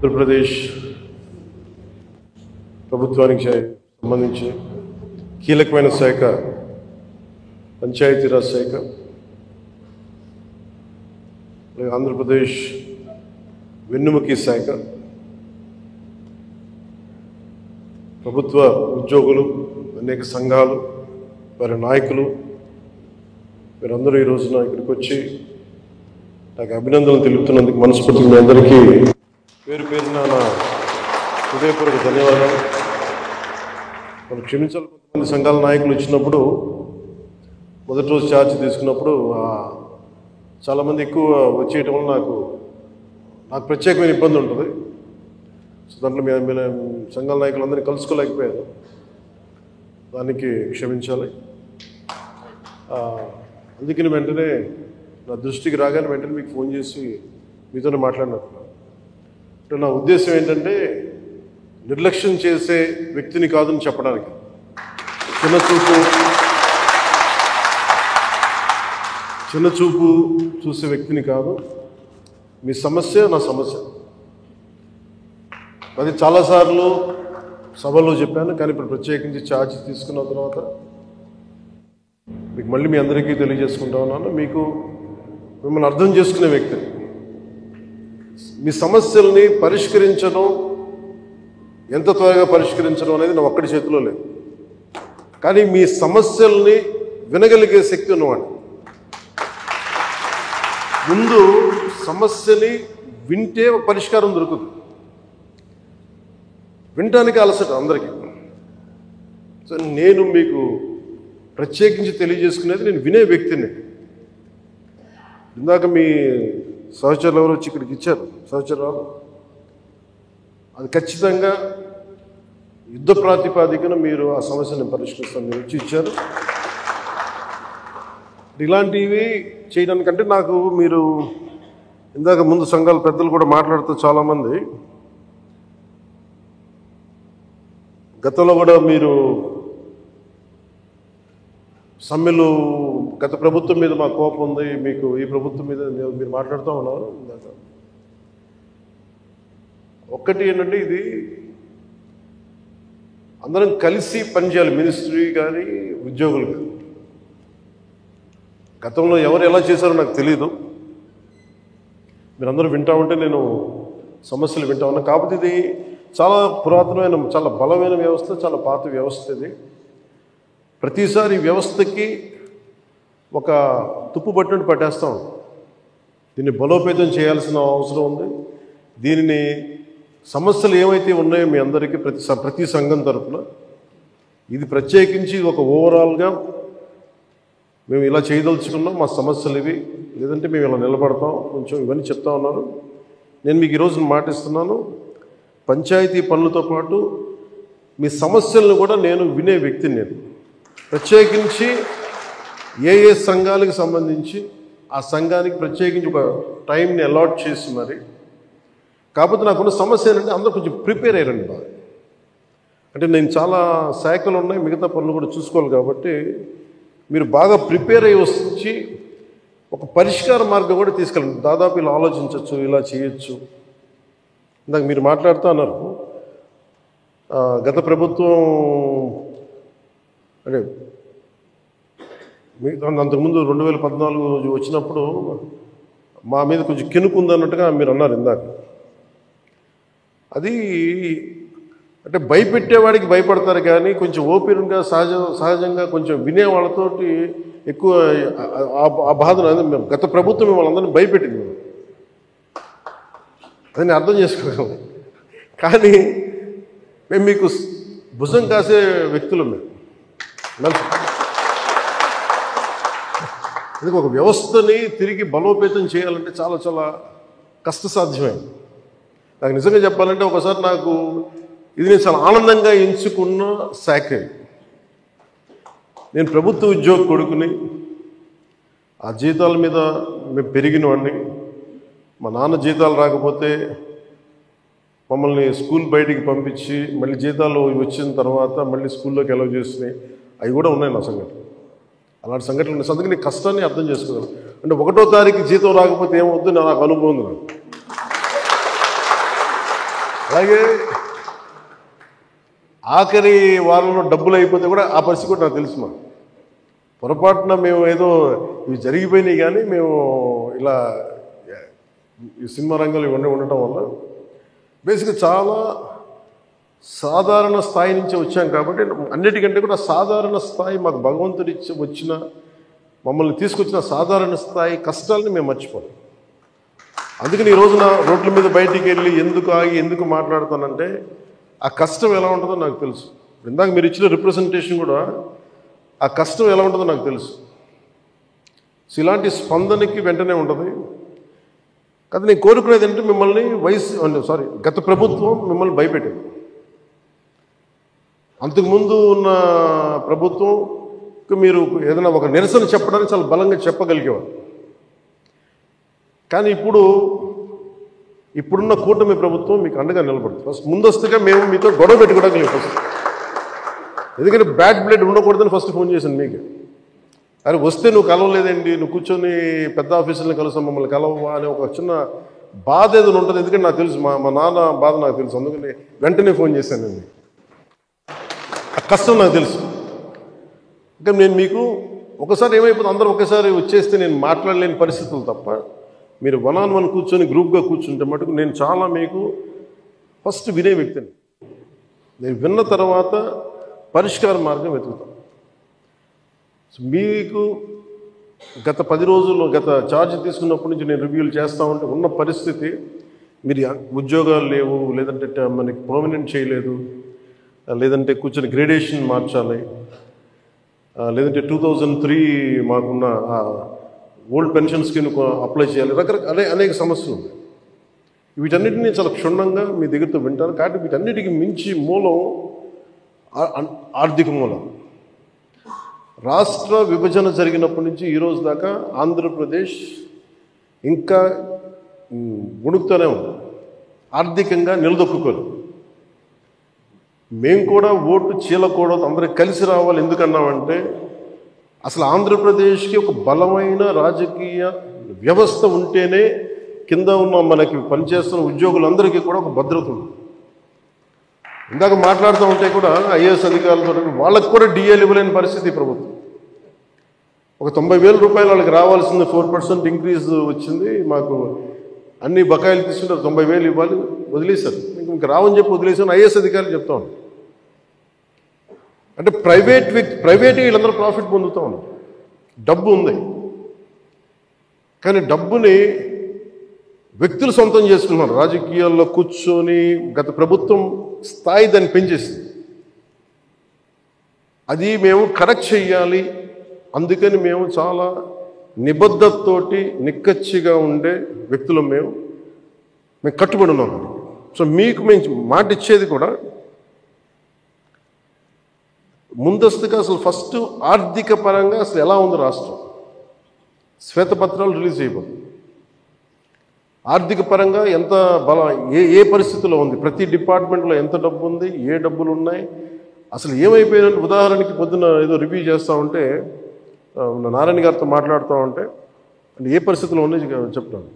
ఆంధ్రప్రదేశ్ ప్రభుత్వానికి సంబంధించి కీలకమైన శాఖ పంచాయతీరాజ్ శాఖ. ఆంధ్రప్రదేశ్ వెన్నుముకి శాఖ, ప్రభుత్వ ఉద్యోగులు, అనేక సంఘాలు, వారి నాయకులు, మీరందరూ ఈ రోజున ఇక్కడికి వచ్చి నాకు అభినందనలు తెలుపుతున్నందుకు మనస్ఫూర్తిగా మీ అందరికీ పేరు పేరున నా హృదయపూర్వక ధన్యవాదాలు. మనం క్షమించాలి, కొంతమంది సంఘాల నాయకులు వచ్చినప్పుడు మొదటి రోజు ఛార్జ్ తీసుకున్నప్పుడు చాలామంది ఎక్కువ వచ్చేయటం వల్ల నాకు ప్రత్యేకమైన ఇబ్బంది ఉంటుంది. సో దాంట్లో మీ సంఘాల నాయకులందరినీ కలుసుకోలేకపోయారు, దానికి క్షమించాలి. అందుకని వెంటనే నా దృష్టికి రాగానే వెంటనే మీకు ఫోన్ చేసి మీతోనే మాట్లాడినప్పుడు అంటే నా ఉద్దేశం ఏంటంటే నిర్లక్ష్యం చేసే వ్యక్తిని కాదని చెప్పడానికి, చిన్నచూపు చూసే వ్యక్తిని కాదు. మీ సమస్య నా సమస్య, అది చాలాసార్లు సభలో చెప్పాను. కానీ ఇప్పుడు ప్రత్యేకించి ఛార్జ్ తీసుకున్న తర్వాత మీకు మళ్ళీ మీ అందరికీ తెలియజేసుకుంటా ఉన్నాను. మిమ్మల్ని అర్థం చేసుకునే వ్యక్తిని, మీ సమస్యల్ని పరిష్కరించడం, ఎంత త్వరగా పరిష్కరించడం అనేది నా ఒక్కడి చేతిలో లేదు. కానీ మీ సమస్యల్ని వినగలిగే శక్తి ఉన్నవాడు. ముందు సమస్యని వింటే ఒక పరిష్కారం దొరుకుతుంది. వినటానికి అలసట అందరికీ. సో నేను మీకు ప్రత్యేకించి తెలియజేసుకునేది నేను వినే వ్యక్తిని. ఇందాక మీ సహచరులు ఎవరు వచ్చి ఇక్కడికి ఇచ్చారు, సహచరులు, అది ఖచ్చితంగా యుద్ధ ప్రాతిపాదికన మీరు ఆ సమస్యను పరిష్కరిస్తాను మీరు వచ్చి ఇచ్చారు. ఇలాంటివి చేయడానికంటే మీరు ఇందాక ముందు సంఘాల పెద్దలు కూడా మాట్లాడుతూ చాలామంది గతంలో కూడా మీరు సమ్మెలు, గత ప్రభుత్వం మీద మా కోపం ఉంది, మీకు ఈ ప్రభుత్వం మీద మీరు మాట్లాడుతూ ఉన్నారు. ఒక్కటి ఏంటంటే ఇది అందరం కలిసి పనిచేయాలి, మినిస్ట్రీ కానీ ఉద్యోగులు కానీ. గతంలో ఎవరు ఎలా చేశారో నాకు తెలీదు, మీరందరూ వింటా ఉంటే నేను సమస్యలు వింటా ఉన్నా. కాకపోతే ఇది చాలా పురాతనమైన, చాలా బలమైన వ్యవస్థ, చాలా పాత వ్యవస్థ. ఇది ప్రతిసారి వ్యవస్థకి ఒక తుప్పు పట్టినట్టు పట్టేస్తాం. దీన్ని బలోపేతం చేయాల్సిన అవసరం ఉంది. దీనిని సమస్యలు ఏవైతే ఉన్నాయో మీ అందరికీ ప్రతి సంఘం తరఫున ఇది ప్రత్యేకించి ఒక ఓవరాల్గా మేము ఇలా చేయదలుచుకున్నాం, మా సమస్యలు ఇవి, లేదంటే మేము ఇలా నిలబడతాం, కొంచెం ఇవన్నీ చెప్తా ఉన్నారు. నేను మీకు ఈరోజు మాటిస్తున్నాను, పంచాయతీ పనులతో పాటు మీ సమస్యలను కూడా నేను వినే వ్యక్తిని. నేను ప్రత్యేకించి ఏ సంఘాలకు సంబంధించి ఆ సంఘానికి ప్రత్యేకించి ఒక టైంని అలాట్ చేసి మరి. కాకపోతే నాకున్న సమస్య ఏంటంటే అందరూ కొంచెం ప్రిపేర్ అయ్యారండి బాగా. అంటే నేను చాలా శాఖలు ఉన్నాయి, మిగతా పనులు కూడా చూసుకోవాలి. కాబట్టి మీరు బాగా ప్రిపేర్ అయ్యి వచ్చి ఒక పరిష్కార మార్గం కూడా తీసుకెళ్ళండి. దాదాపు ఇలా ఆలోచించవచ్చు, ఇలా చేయొచ్చు. ఇందాక మీరు మాట్లాడుతూ అన్నారు, గత ప్రభుత్వం అంటే అంతకుముందు 2014 వచ్చినప్పుడు మా మీద కొంచెం కినుకుందన్నట్టుగా మీరు అన్నారు ఇందాక. అది అంటే భయపెట్టేవాడికి భయపడతారు, కానీ కొంచెం ఓపెన్గా సహజంగా కొంచెం వినేవాళ్ళతోటి ఎక్కువ ఆ బాధను గత ప్రభుత్వం మిమ్మల్ని అందరినీ భయపెట్టింది. దాన్ని అర్థం చేసుకోగలం. కానీ మేము మీకు భుజం కాసే వ్యక్తులు. అందుకే ఒక వ్యవస్థని తిరిగి బలోపేతం చేయాలంటే చాలా చాలా కష్టసాధ్యమైంది. నాకు నిజంగా చెప్పాలంటే ఒకసారి ఇది నేను చాలా ఆనందంగా ఎంచుకున్న శాఖ. నేను ప్రభుత్వ ఉద్యోగ కొడుకుని, ఆ జీతాల మీద మేము పెరిగిన వాడిని. మా నాన్న జీతాలు రాకపోతే మమ్మల్ని స్కూల్ బయటికి పంపించి మళ్ళీ జీతాలు వచ్చిన తర్వాత మళ్ళీ స్కూల్లోకి అలౌ చేసినాయి, అవి కూడా ఉన్నాయి నా సంఘటన. అలాంటి సంఘటనలు ఉన్నాయి. అందుకని కష్టాన్ని అర్థం చేసుకోగలను. అంటే 1వ తారీఖు జీతం రాకపోతే ఏమవుద్దు నాకు అనుభవం ఉంది. అలాగే ఆఖరి వారంలో డబ్బులు అయిపోతే కూడా ఆ పరిస్థితి కూడా నాకు తెలుసు. మాకు పొరపాటున మేము ఏదో ఇవి జరిగిపోయినాయి, కానీ మేము ఇలా ఈ సినిమా రంగంలో ఇవన్నీ ఉండటం వల్ల బేసిక్గా చాలా సాధారణ స్థాయి నుంచి వచ్చాం కాబట్టి అన్నిటికంటే కూడా సాధారణ స్థాయి మాకు భగవంతుడి వచ్చిన మమ్మల్ని తీసుకొచ్చిన సాధారణ స్థాయి కష్టాలని మేము మర్చిపోం. అందుకని ఈ రోజున రోడ్ల మీద బయటికి వెళ్ళి ఎందుకు ఆగి ఎందుకు మాట్లాడతానంటే ఆ కష్టం ఎలా ఉంటుందో నాకు తెలుసు. ఇందాక మీరు ఇచ్చిన రిప్రజెంటేషన్ కూడా ఆ కష్టం ఎలా ఉంటుందో నాకు తెలుసు. సో ఇలాంటి స్పందనకి వెంటనే ఉంటుంది. కానీ నేను కోరుకునేది ఏంటంటే మిమ్మల్ని గత ప్రభుత్వం మిమ్మల్ని భయపెట్టింది. అంతకుముందు ఉన్న ప్రభుత్వంకి మీరు ఏదైనా ఒక నిరసన చెప్పడానికి చాలా బలంగా చెప్పగలిగేవారు. కానీ ఇప్పుడున్న కూటమి ప్రభుత్వం మీకు అండగా నిలబడుతుంది. ఫస్ట్ ముందస్తుగా మేము మీతో గొడవ పెట్టుకోవడానికి ఫస్ట్, ఎందుకంటే బ్యాడ్ బ్లడ్ ఉండకూడదని ఫస్ట్ ఫోన్ చేశాను మీకు. అరే వస్తే నువ్వు కలవలేదండి, నువ్వు కూర్చొని పెద్ద ఆఫీసులను కలుస్తాం, మమ్మల్ని కలవవా అని ఒక చిన్న బాధ ఏదైనా ఉంటుంది. ఎందుకంటే నాకు తెలుసు, మా నాన్న బాధ నాకు తెలుసు. అందుకని వెంటనే ఫోన్ చేశానండి. ఆ కష్టం నాకు తెలుసు. ఇంకా నేను మీకు ఒకసారి ఏమైపోతుంది, అందరూ ఒకసారి వచ్చేస్తే నేను మాట్లాడలేని పరిస్థితులు తప్ప మీరు 1-on-1 కూర్చొని గ్రూప్గా కూర్చుంటే మటుకు నేను చాలా మీకు ఫస్ట్ వినే వ్యక్తిని. నేను విన్న తర్వాత పరిష్కార మార్గం వెతుకుతాను. సో మీకు గత 10 రోజుల్లో గత ఛార్జ్ తీసుకున్నప్పటి నుంచి నేను రివ్యూలు చేస్తూ ఉంటే ఉన్న పరిస్థితి, మీరు ఉద్యోగాలు లేవు, లేదంటే మనకి పర్మనెంట్ చేయలేదు, లేదంటే కూర్చొని గ్రేడేషన్ మార్చాలి, లేదంటే 2003 మాకున్న ఓల్డ్ పెన్షన్ స్కీమ్ అప్లై చేయాలి, రకరకాల అనేక సమస్యలు ఉన్నాయి. వీటన్నిటినీ చాలా క్షుణ్ణంగా మీ దగ్గరతో వింటారు. కాబట్టి వీటన్నిటికీ మించి మూలం ఆర్థిక మూలం. రాష్ట్ర విభజన జరిగినప్పటి నుంచి ఈరోజు దాకా ఆంధ్రప్రదేశ్ ఇంకా ఉణుకుతూనే ఉంది, ఆర్థికంగా నిలదొక్కుకోలేదు. మేము కూడా ఓటు చీలకూడదు, అందరూ కలిసి రావాలి. ఎందుకన్నామంటే అసలు ఆంధ్రప్రదేశ్కి ఒక బలమైన రాజకీయ వ్యవస్థ ఉంటేనే కింద ఉన్న మనకి పనిచేస్తున్న ఉద్యోగులందరికీ కూడా ఒక భద్రత ఉంది. ఇందాక మాట్లాడుతూ ఉంటే కూడా ఐఏఎస్ అధికారులతో వాళ్ళకి కూడా డిఏలు ఇవ్వలేని పరిస్థితి ప్రభుత్వం. ఒక 90,000 రూపాయలు వాళ్ళకి రావాల్సింది 4% ఇంక్రీజ్ వచ్చింది. మాకు అన్ని బకాయిలు తీసుకుంటారు, 90,000 ఇవ్వాలి, వదిలేశారు. ఇంక రావని చెప్పి వదిలేసాను. ఐఏఎస్ అధికారులు చెప్తా ఉన్నారు. అంటే ప్రైవేట్ వీళ్ళందరూ ప్రాఫిట్ పొందుతూ ఉన్నారు. డబ్బు ఉంది, కానీ డబ్బుని వ్యక్తులు సొంతం చేసుకున్నారు. రాజకీయాల్లో కూర్చొని గత ప్రభుత్వం స్థాయి దాన్ని పెంచేసింది. అది మేము కరెక్ట్ చెయ్యాలి. అందుకని మేము చాలా నిబద్ధతతోటి నిక్కచ్చిగా ఉండే వ్యక్తులు మేము కట్టుబడి ఉన్నాం. సో మీకు మేము మాట ఇచ్చేది కూడా ముందస్తుగా అసలు ఫస్ట్ ఆర్థిక పరంగా అసలు ఎలా ఉంది రాష్ట్రం, శ్వేతపత్రాలు రిలీజ్ చేయబోతుంది. ఆర్థిక పరంగా ఎంత ఏ పరిస్థితిలో ఉంది, ప్రతి డిపార్ట్మెంట్లో ఎంత డబ్బు ఉంది, ఏ డబ్బులు ఉన్నాయి, అసలు ఏమైపోయినట్టు. ఉదాహరణకి పొద్దున్న ఏదో రివ్యూ చేస్తూ ఉంటే నారాయణ గారితో మాట్లాడుతూ ఉంటే అంటే ఏ పరిస్థితిలో ఉన్నాయి చెప్తాను.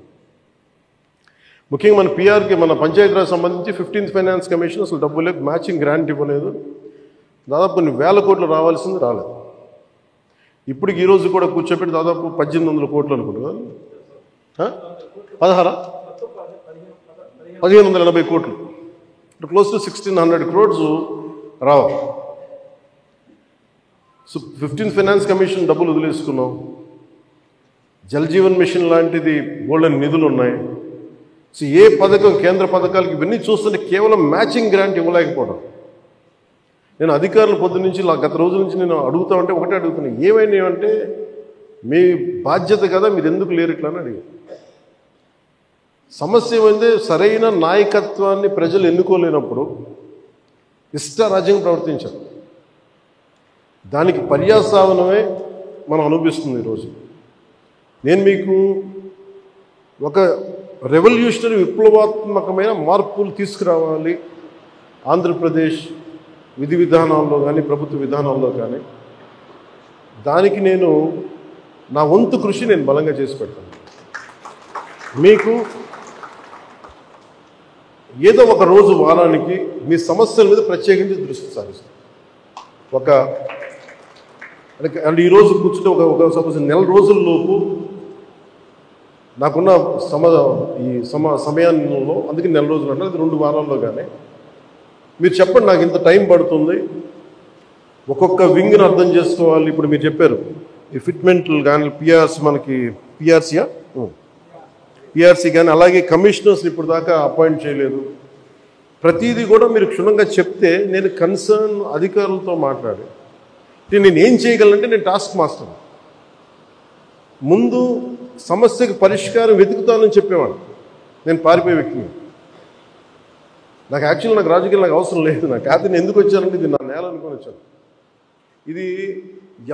ముఖ్యంగా మన పిఆర్కి, మన పంచాయతీరాజ్ సంబంధించి 15th ఫైనాన్స్ కమిషన్ అసలు డబ్బు లేదు, మ్యాచింగ్ గ్రాంట్ ఇవ్వలేదు. దాదాపు కొన్ని 1000 కోట్లు రావాల్సింది రాలేదు. ఇప్పటికి ఈరోజు కూడా కూర్చోబెట్టి దాదాపు 1800 కోట్లు అనుకుంటున్నాను. 1580 కోట్లు, క్లోజ్ టు 1600 crores రావాలి. సో 15th ఫైనాన్స్ కమిషన్ డబ్బులు వదిలేసుకున్నాం. జల్ జీవన్ మిషన్ లాంటిది బోల్డెన్ నిధులు ఉన్నాయి. సో ఏ పథకం, కేంద్ర పథకాలకి ఇవన్నీ చూస్తుంటే కేవలం మ్యాచింగ్ గ్రాంట్ ఇవ్వలేకపోవడం. నేను అధికారులు పొద్దున్న నుంచి గత రోజుల నుంచి నేను అడుగుతా ఉంటే ఒకటే అడుగుతున్నాను, ఏమైనాయంటే మీ బాధ్యత కదా, మీరు ఎందుకు లేరు ఇట్లా అని అడిగాను. సమస్య ఏమైంది, సరైన నాయకత్వాన్ని ప్రజలు ఎన్నుకోలేనప్పుడు ఇష్టారాజ్యంగా ప్రవర్తించారు. దానికి పర్యావసానమే మనం అనుభవిస్తుంది ఈరోజు. నేను మీకు ఒక రెవల్యూషనరీ విప్లవాత్మకమైన మార్పులు తీసుకురావాలి ఆంధ్రప్రదేశ్ విధి విధానాల్లో కానీ ప్రభుత్వ విధానాల్లో కానీ. దానికి నేను నా వంతు కృషి నేను బలంగా చేసి పెడతాను. మీకు ఏదో ఒక రోజు వారానికి మీ సమస్యల మీద ప్రత్యేకించి దృష్టి సారిస్తాం. అంటే ఈరోజు కూర్చుంటే ఒక సపోజ్ నెల రోజుల్లోపు నాకున్న సమయంలో, అందుకే నెల రోజులు అంటే అది 2 వారాల్లో కానీ మీరు చెప్పండి, నాకు ఇంత టైం పడుతుంది, ఒక్కొక్క వింగ్ని అర్థం చేసుకోవాలి. ఇప్పుడు మీరు చెప్పారు ఈ ఫిట్మెంట్లు కానీ మనకి పిఆర్సీ కానీ, అలాగే కమిషనర్స్ని ఇప్పుడు దాకా అపాయింట్ చేయలేదు. ప్రతిదీ కూడా మీరు క్షుణ్ణంగా చెప్తే నేను కన్సర్న్ అధికారులతో మాట్లాడి నేను ఏం చేయగలనంటే, నేను టాస్క్ మాస్టర్ ముందు సమస్యకు పరిష్కారం వెతుకుతానని చెప్పేవాడు. నేను పారిపోయే వ్యక్తిని. నాకు రాజకీయాలు నాకు అవసరం లేదు. నేను ఎందుకు వచ్చానంటే ఇది నా నేల అనుకొని వచ్చాను. ఇది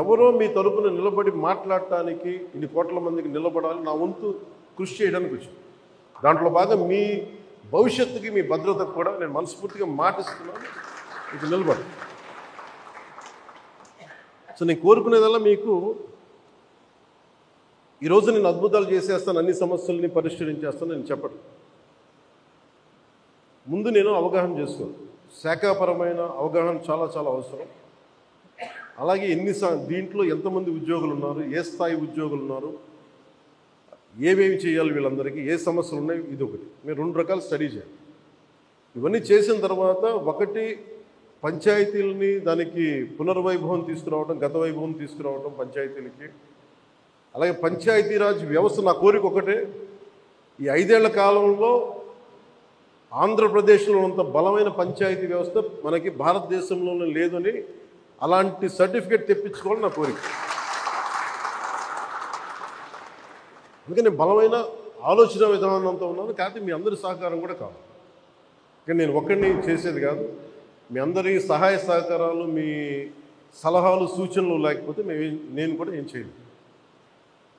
ఎవరో మీ తరపున నిలబడి మాట్లాడటానికి ఇన్ని కోట్ల మందికి నిలబడాలి, నా వంతు కృషి చేయడానికి వచ్చాను. దాంట్లో భాగం మీ భవిష్యత్తుకి, మీ భద్రతకు కూడా నేను మనస్ఫూర్తిగా మాటిస్తున్నాను, ఇది నిలబడి. సో నేను కోరుకునేదల్లా మీకు ఈరోజు నేను అద్భుతాలు చేసేస్తాను, అన్ని సమస్యల్ని పరిష్కరించేస్తాను నేను చెప్పను. ముందు నేను అవగాహన చేసుకోను. శాఖాపరమైన అవగాహన చాలా చాలా అవసరం. అలాగే దీంట్లో ఎంతమంది ఉద్యోగులు ఉన్నారు, ఏ స్థాయి ఉద్యోగులు ఉన్నారు, ఏమేమి చేయాలి, వీళ్ళందరికీ ఏ సమస్యలు ఉన్నాయి, ఇది ఒకటి. మీరు 2 రకాలు స్టడీ చేయాలి. ఇవన్నీ చేసిన తర్వాత ఒకటి పంచాయతీలని దానికి పునర్వైభవం తీసుకురావడం, గత వైభవం తీసుకురావడం పంచాయతీలకి. అలాగే పంచాయతీరాజ్ వ్యవస్థ నా కోరిక ఒకటే, ఈ 5 ఏళ్ల కాలంలో ఆంధ్రప్రదేశ్లో ఉన్నంత బలమైన పంచాయతీ వ్యవస్థ మనకి భారతదేశంలోనే లేదని అలాంటి సర్టిఫికేట్ తెప్పించుకోవాలని నా కోరిక. అందుకని బలమైన ఆలోచన విధానంతో ఉన్నాను. కాకపోతే మీ అందరి సహకారం కూడా కావాలి. కానీ నేను ఒక్కడిని చేసేది కాదు. మీ అందరి సహాయ సహకారాలు, మీ సలహాలు, సూచనలు లేకపోతే నేను కూడా ఏం చేయను.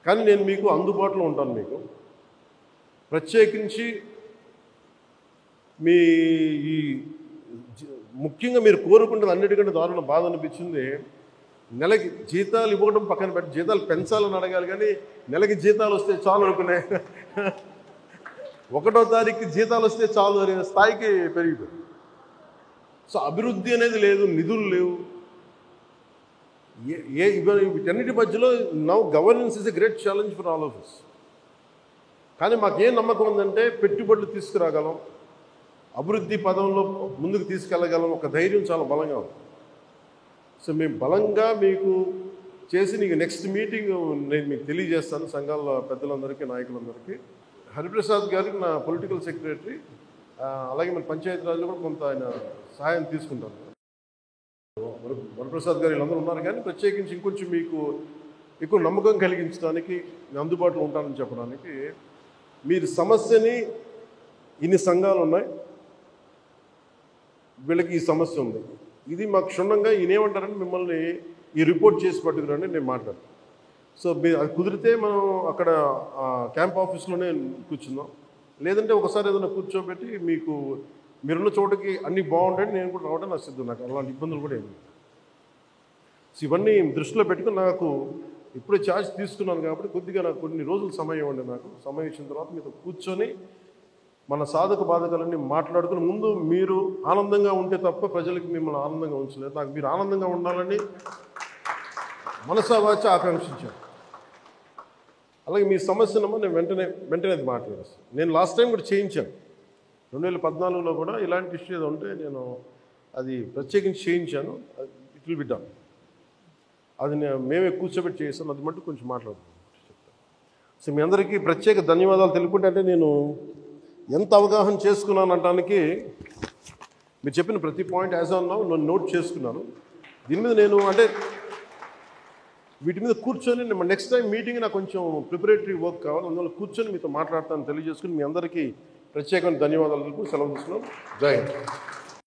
కానీ నేను మీకు అందుబాటులో ఉంటాను. మీకు ప్రత్యేకించి మీ ఈ ముఖ్యంగా మీరు కోరుకుంటున్న అన్నిటికంటే దారుణ బాధ అనిపించింది, నెలకి జీతాలు ఇవ్వడం పక్కన పెట్టి జీతాలు పెంచాలని అడగాలి, కానీ నెలకి జీతాలు వస్తే చాలు అనుకునే 1వ తారీఖుకి జీతాలు వస్తే చాలు అనే స్థాయికి పెరిగిపోయింది. సో అభివృద్ధి అనేది లేదు, నిధులు లేవు. వీటన్నిటి మధ్యలో now governance is a great challenge for all of us. కానీ మాకేం నమ్మకం ఉందంటే పెట్టుబడులు తీసుకురాగలం, అభివృద్ధి పదంలో ముందుకు తీసుకెళ్ళగలం, ఒక ధైర్యం చాలా బలంగా ఉంది. సో మేము బలంగా మీకు చేసి నీకు నెక్స్ట్ మీటింగ్ నేను మీకు తెలియజేస్తాను. సంఘాల పెద్దలందరికీ, నాయకులందరికీ. హరిప్రసాద్ గారికి నా పొలిటికల్ సెక్రటరీ, అలాగే మన పంచాయతీరాజ్లో కూడా కొంత ఆయన సహాయం తీసుకుంటాను. వరప్రసాద్ గారు వీళ్ళందరూ ఉన్నారు. కానీ ప్రత్యేకించి ఇంకొంచెం మీకు ఎక్కువ నమ్మకం కలిగించడానికి నేను అందుబాటులో ఉంటానని చెప్పడానికి, మీరు సమస్యని ఇన్ని సంఘాలు ఉన్నాయి, వీళ్ళకి ఈ సమస్య ఉంది, ఇది మాకు క్షుణ్ణంగా ఈయనేమంటారంటే మిమ్మల్ని ఈ రిపోర్ట్ చేసి పట్టుకురండి, నేను మాట్లాడతాను. సో అది కుదిరితే మనం అక్కడ క్యాంప్ ఆఫీస్లోనే కూర్చుందాం. లేదంటే ఒకసారి ఏదైనా కూర్చోబెట్టి మీకు మీరున్న చోటకి అన్నీ బాగుంటాయి, నేను కూడా రావడం నాకు సిద్ధం. నాకు అలాంటి ఇబ్బందులు కూడా ఏమి. సో ఇవన్నీ దృష్టిలో పెట్టుకుని నాకు ఇప్పుడే ఛార్జ్ తీసుకున్నాను కాబట్టి కొద్దిగా నాకు కొన్ని రోజులు సమయం ఇవ్వండి. నాకు సమయం ఇచ్చిన తర్వాత మీతో కూర్చొని మన సాధక బాధకాలన్నీ మాట్లాడుకుని, ముందు మీరు ఆనందంగా ఉంటే తప్ప ప్రజలకి మిమ్మల్ని ఆనందంగా ఉంచలేదు. నాకు మీరు ఆనందంగా ఉండాలని మనసావాచ ఆకాంక్షించాను. అలాగే మీ సమస్యనమ్మా నేను వెంటనే అది మాట్లాడేస్తాను. నేను లాస్ట్ టైం కూడా చేయించాను. 2014లో కూడా ఇలాంటి ఇష్యూ ఏదో ఉంటే నేను అది ప్రత్యేకించి చేయించాను. It will be done. అది మేమే కూర్చోబెట్టి చేస్తాను. అది మటు కొంచెం మాట్లాడుతున్నాను. సో మీ అందరికీ ప్రత్యేక ధన్యవాదాలు తెలుపుకుంటే, అంటే నేను ఎంత అవగాహన చేసుకున్నాను అనడానికి మీరు చెప్పిన ప్రతి పాయింట్ యాజ్ ఆన్ నౌ నేను నోట్ చేసుకున్నాను. దీని మీద నేను అంటే వీటి మీద కూర్చొని నెక్స్ట్ టైం మీటింగ్ నాకు కొంచెం ప్రిపరేటరీ వర్క్ కావాలి. అందువల్ల కూర్చొని మీతో మాట్లాడతాను తెలియజేసుకుని మీ అందరికీ ప్రత్యేకమైన ధన్యవాదాలు తెలుపు సెలవు తీసుకున్నాం. జై హింద్.